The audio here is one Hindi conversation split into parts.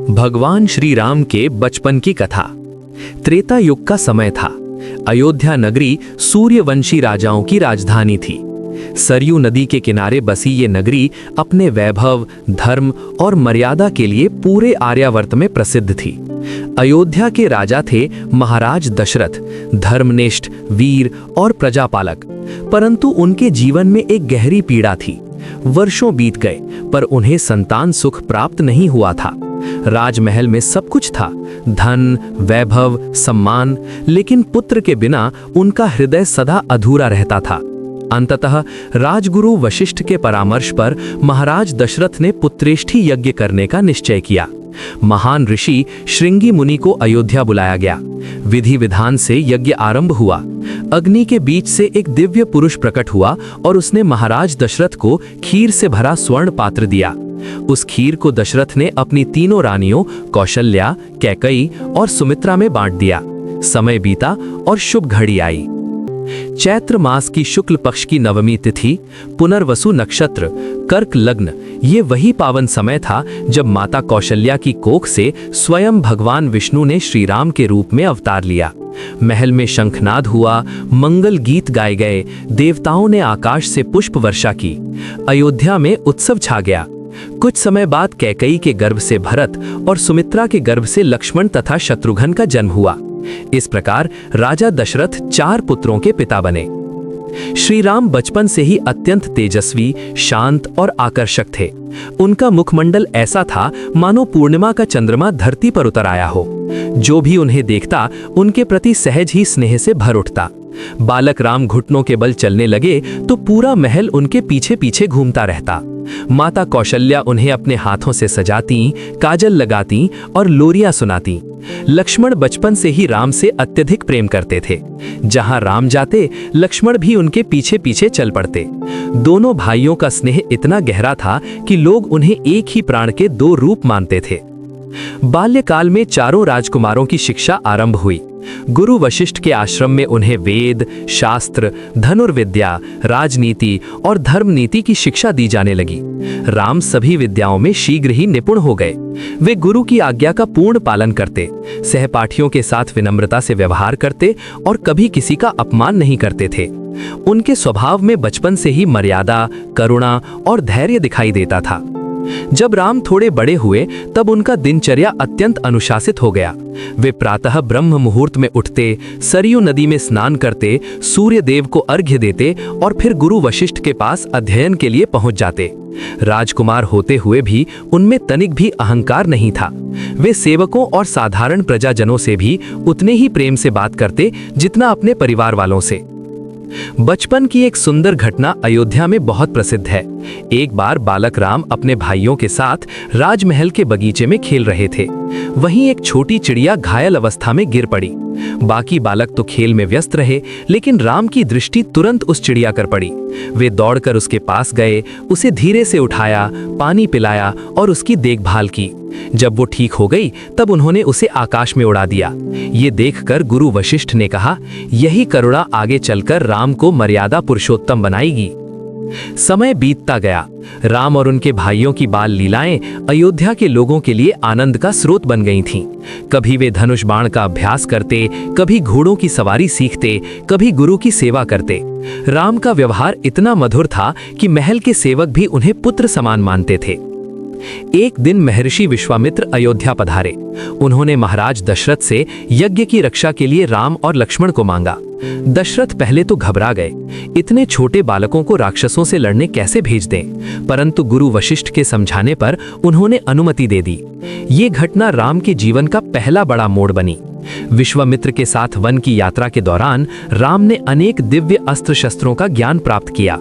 भगवान श्री राम के बचपन की कथा। त्रेता युग का समय था। अयोध्या नगरी सूर्यवंशी राजाओं की राजधानी थी। सरयू नदी के किनारे बसी ये नगरी अपने वैभव, धर्म और मर्यादा के लिए पूरे आर्यावर्त में प्रसिद्ध थी। अयोध्या के राजा थे महाराज दशरथ, धर्मनिष्ठ, वीर और प्रजापालक। परंतु उनके जीवन में एक गहरी पीड़ा थी। वर्षों बीत गए पर उन्हें संतान सुख प्राप्त नहीं हुआ था। राजमहल में सब कुछ था, धन, वैभव, सम्मान, लेकिन पुत्र के बिना उनका हृदय सदा अधूरा रहता था। अंततः राजगुरु वशिष्ठ के परामर्श पर महाराज दशरथ ने पुत्रेष्ठी यज्ञ करने का निश्चय किया। महान ऋषि श्रृंगी मुनि को अयोध्या बुलाया गया। विधि विधान से यज्ञ आरंभ हुआ। अग्नि के बीच से एक दिव्य पुरुष प्रकट हुआ और उसने महाराज दशरथ को खीर से भरा स्वर्ण पात्र दिया। उस खीर को दशरथ ने अपनी तीनों रानियों कौशल्या, कैकई और सुमित्रा में बांट दिया। समय बीता और शुभ घड़ी आई। चैत्र मास की शुक्ल पक्ष की नवमी तिथि, पुनर्वसु नक्षत्र, कर्क लग्न, ये वही पावन समय था जब माता कौशल्या की कोख से स्वयं भगवान विष्णु ने श्री राम के रूप में अवतार लिया। महल में शंखनाद हुआ, मंगल गीत गाए गए, देवताओं ने आकाश से पुष्प वर्षा की। अयोध्या में उत्सव छा गया। कुछ समय बाद कैकई के गर्भ से भरत और सुमित्रा के गर्भ से लक्ष्मण तथा शत्रुघ्न का जन्म हुआ। इस प्रकार राजा दशरथ 4 पुत्रों के पिता बने। श्री राम बचपन से ही अत्यंत तेजस्वी, शांत और आकर्षक थे। उनका मुखमंडल ऐसा था मानो पूर्णिमा का चंद्रमा धरती पर उतर आया हो। जो भी उन्हें देखता उनके प्रति सहज ही स्नेह से भर उठता। बालक राम घुटनों के बल चलने लगे तो पूरा महल उनके पीछे पीछे घूमता रहता। माता कौशल्या उन्हें अपने हाथों से सजाती, काजल लगाती और लोरियां सुनाती। लक्ष्मण बचपन से ही राम से अत्यधिक प्रेम करते थे। जहां राम जाते लक्ष्मण भी उनके पीछे पीछे चल पड़ते। दोनों भाइयों का स्नेह इतना गहरा था कि लोग उन्हें एक ही प्राण के 2 रूप मानते थे। बाल्यकाल में चारों राजकुमारों की शिक्षा आरंभ हुई। गुरु वशिष्ठ के आश्रम में उन्हें वेद, शास्त्र, धनुर्विद्या, राजनीति और धर्म नीति की शिक्षा दी जाने लगी। राम सभी विद्याओं में शीघ्र ही निपुण हो गए। वे गुरु की आज्ञा का पूर्ण पालन करते, सहपाठियों के साथ विनम्रता से व्यवहार करते और कभी किसी का अपमान नहीं करते थे। उनके स्वभाव में बचपन से ही मर्यादा, करुणा और धैर्य दिखाई देता था। जब राम थोड़े बड़े हुए तब उनका दिनचर्या अत्यंत अनुशासित हो गया। वे प्रातः ब्रह्म मुहूर्त में उठते, सरयू नदी में स्नान करते, सूर्य देव को अर्घ्य देते और फिर गुरु वशिष्ठ के पास अध्ययन के लिए पहुंच जाते। राजकुमार होते हुए भी उनमें तनिक भी अहंकार नहीं था। वे सेवकों और साधारण प्रजाजनों से भी उतने ही प्रेम से बात करते जितना अपने परिवार वालों से। बचपन की एक सुंदर घटना अयोध्या में बहुत प्रसिद्ध है। एक बार बालक राम अपने भाइयों के साथ राजमहल के बगीचे में खेल रहे थे। वहीं एक छोटी चिड़िया घायल अवस्था में गिर पड़ी। बाकी बालक तो खेल में व्यस्त रहे, लेकिन राम की दृष्टि तुरंत उस चिड़िया कर पड़ी। वे दौड़कर उसके पास गए, उसे धीरे से उठाया, पानी पिलाया और उसकी देखभाल की। जब वो ठीक हो गई तब उन्होंने उसे आकाश में उड़ा दिया। ये देखकर गुरु वशिष्ठ ने कहा, यही करुणा आगे चलकर राम को मर्यादा पुरुषोत्तम बनाएगी। समय बीतता गया। राम और उनके भाइयों की बाल लीलाएं अयोध्या के लोगों के लिए आनंद का स्रोत बन गई थीं। कभी वे धनुष बाण का अभ्यास करते, कभी घोड़ों की सवारी सीखते, कभी गुरु की सेवा करते। राम का व्यवहार इतना मधुर था कि महल के सेवक भी उन्हें पुत्र समान मानते थे। एक दिन महर्षि विश्वामित्र अयोध्या पधारे। उन्होंने महाराज दशरथ से यज्ञ की रक्षा के लिए राम और लक्ष्मण को मांगा। दशरथ पहले तो घबरा गए। इतने छोटे बालकों को राक्षसों से लड़ने कैसे भेज दें? परंतु गुरु वशिष्ठ के समझाने पर उन्होंने अनुमति दे दी। ये घटना राम के जीवन का पहला बड़ा मोड़ बनी। विश्वामित्र के साथ वन की यात्रा के दौरान राम ने अनेक दिव्य अस्त्र शस्त्रों का ज्ञान प्राप्त किया।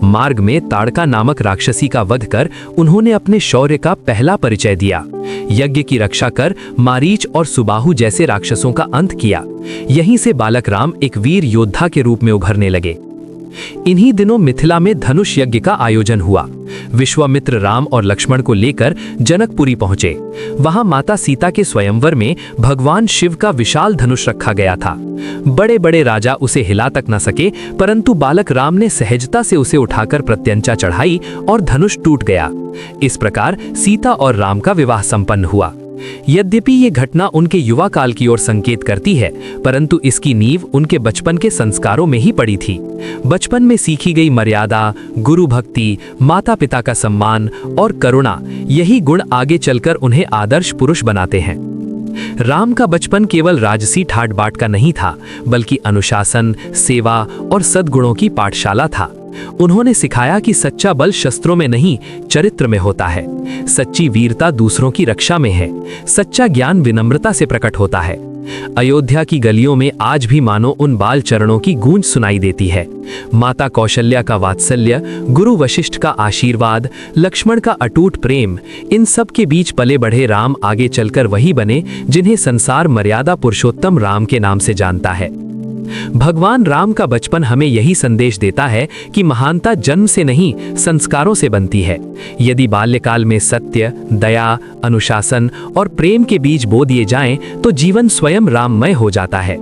मार्ग में ताड़का नामक राक्षसी का वध कर उन्होंने अपने शौर्य का पहला परिचय दिया। यज्ञ की रक्षा कर मारीच और सुबाहु जैसे राक्षसों का अंत किया। यहीं से बालक राम एक वीर योद्धा के रूप में उभरने लगे। इन्हीं दिनों मिथिला में धनुष यज्ञ का आयोजन हुआ। विश्वामित्र राम और लक्ष्मण को लेकर जनकपुरी पहुंचे। वहां माता सीता के स्वयंवर में भगवान शिव का विशाल धनुष रखा गया था। बड़े बड़े राजा उसे हिला तक न सके, परंतु बालक राम ने सहजता से उसे उठाकर प्रत्यंचा चढ़ाई और धनुष टूट गया। इस प्रकार सीता और राम का विवाह संपन्न हुआ। यद्यपि ये घटना उनके युवा काल की ओर संकेत करती है, परंतु इसकी नींव उनके बचपन के संस्कारों में ही पड़ी थी। बचपन में सीखी गई मर्यादा, गुरु भक्ति, माता पिता का सम्मान और करुणा, यही गुण आगे चलकर उन्हें आदर्श पुरुष बनाते हैं। राम का बचपन केवल राजसी ठाट बाट का नहीं था, बल्कि अनुशासन, सेवा और सद्गुणों की पाठशाला था। उन्होंने सिखाया कि सच्चा बल शस्त्रों में नहीं, चरित्र में होता है। सच्ची वीरता दूसरों की रक्षा में है। सच्चा ज्ञान विनम्रता से प्रकट होता है। अयोध्या की गलियों में आज भी मानो उन बाल चरणों की गूंज सुनाई देती है। माता कौशल्या का वात्सल्य, गुरु वशिष्ठ का आशीर्वाद, लक्ष्मण का अटूट प्रेम, इन सब के बीच पले बढ़े राम आगे चलकर वही बने जिन्हें संसार मर्यादा पुरुषोत्तम राम के नाम से जानता है। भगवान राम का बचपन हमें यही संदेश देता है कि महानता जन्म से नहीं, संस्कारों से बनती है। यदि बाल्यकाल में सत्य, दया, अनुशासन और प्रेम के बीज बो दिए जाएं, तो जीवन स्वयं राममय हो जाता है।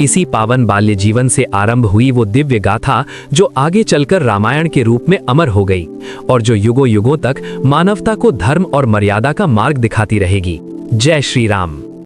इसी पावन बाल्य जीवन से आरंभ हुई वो दिव्य गाथा जो आगे चलकर रामायण के रूप में अमर हो गई और जो युगों युगों तक मानवता को धर्म और मर्यादा का मार्ग दिखाती रहेगी। जय श्री राम।